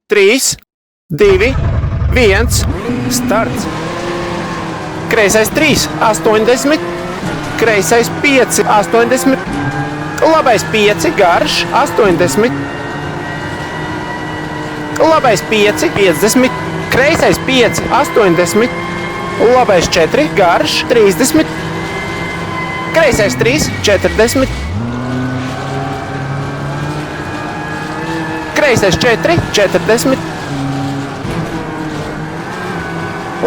3, 2, 1, starts. Kreisais 3, 80, kreisais 5, 80, labais 5, garš, 80, labais 5, 50, kreisais 5, 80, labais 4, garš, 30, kreisais 3, 40, kreisais 4, 40,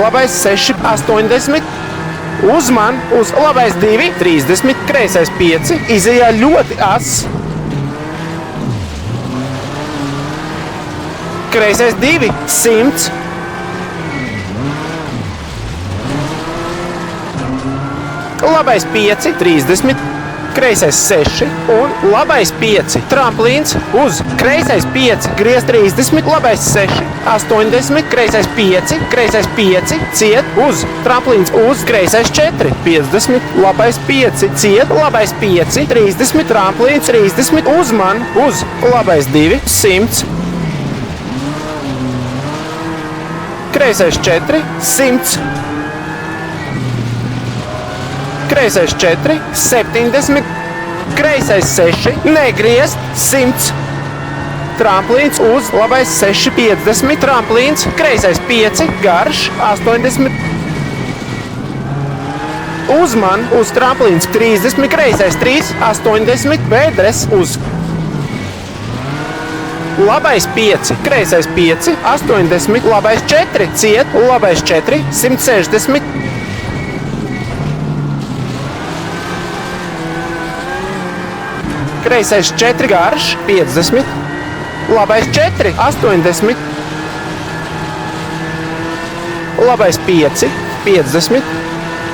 labais 6, 80, uzman uz labais 2, 30, kreisais 5, izejā ļoti ass. Kreisais 2, 100. Labais 5, 30, kreisais 6 un labais 5. Tramplīns uz kreisais 5, griez 30, labais 6, 80, kreisais 5, kreisais 5, ciet uz. Tramplīns uz kreisais 4, 50, labais 5, ciet, labais 5, 30, tramplīns 30, uzman uz labais 2, 100. Kreisais 4, 100. Kreisais 4, 70, kreisais 6, negriezt, 100. Tramplīns uz labais 6, 50, tramplīns, kreisais 5, garš, 80. Uzman uz tramplīns 30, kreisais 3, 80, vēdres uz. Labais 5, kreisais 5, 80, labais 4, ciet, labais 4, 160. Kreisais 4, garš, 50, labais 4, 80, labais 5, 50,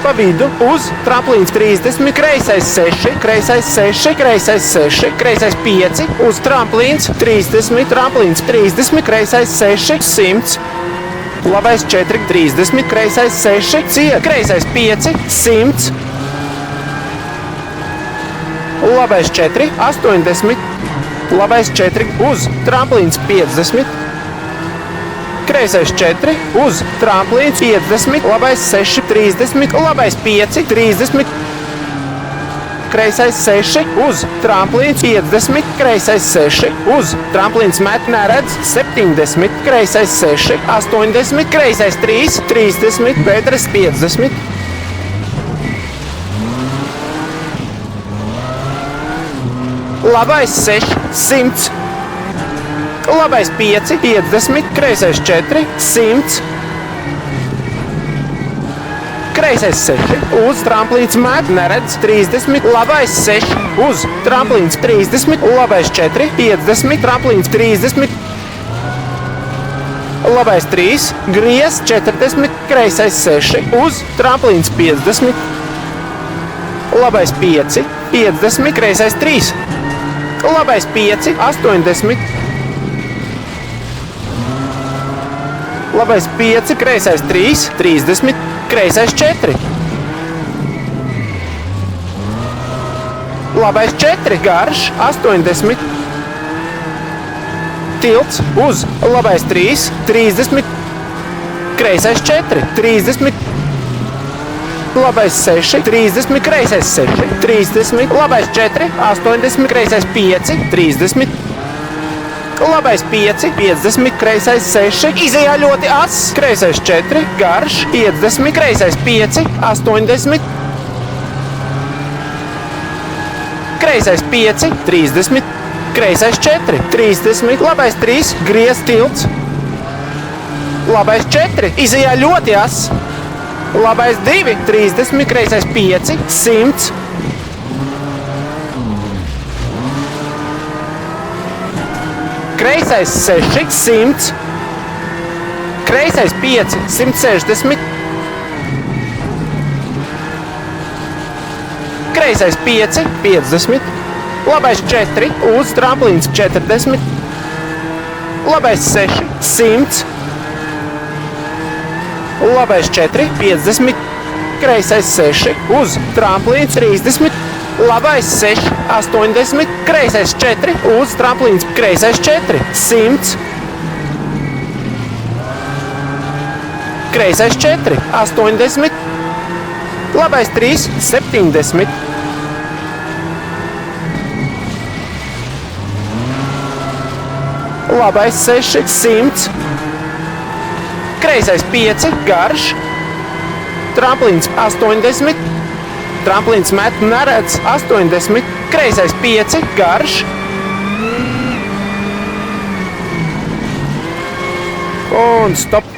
pa vidu uz tramplīns 30, kreisais 6, kreisais 6, kreisais 6, kreisais 5, uz tramplīns 30, tramplīns 30, kreisais 6, 100, labais 4, 30, kreisais 6, ciet, kreisais 5, 100, labais 4, 80, labais 4, uz tramplīns 50, kreisais 4, uz tramplīns 50, labais 6, 30, labais 5, 30, kreisais 6, uz tramplīns 50, kreisais 6, uz tramplīns met neredz 70, kreisais 6, 80, kreisais 3, 30, vēdres 50. Labais 6, 100, labais 5, 50, kreisais 4, 100, kreisais 6, uz tramplīns met neredz 30, labais 6, uz tramplīns 30, labais 4, 50, tramplīns 30, labais 3, griez 40, kreisais 6, uz tramplīns 50, labais 5, 50, kreisais 3. Labais 5, 80. Labais 5, kreisais 3, 30, kreisais 4. Labais 4, garš, 80. Tilts uz labais 3, 30, kreisais 4, 30. Labais 6, 30, kreisais 6, 30, labais 4, 80, kreisais 5, 30, labais 5, 50, kreisais 6, izejā ļoti ass, kreisais 4, garš, 50, kreisais 5, 80, kreisais 5, 30, kreisais 4, 30, labais 3, griez tilts, labais 4, izejā ļoti ass. Labais 2, 30, kreisais 5, 100. Kreisais 6, 100. Kreisais 5, 160. Kreisais 5, 50. Labais 4, uz tramplīns 40. Labais 6, 100. Labais 4, 50, kreisais 6, uz tramplīns 30, labais 6, 80, kreisais 4, uz tramplīns kreisais 4, 100, Kreisais 4, 80. Labais 3, 70. Labais 6, 100. Kreisais 5, garš. Tramplīns 80. Tramplīns met neredz 80. Kreisais 5, garš. Un stop.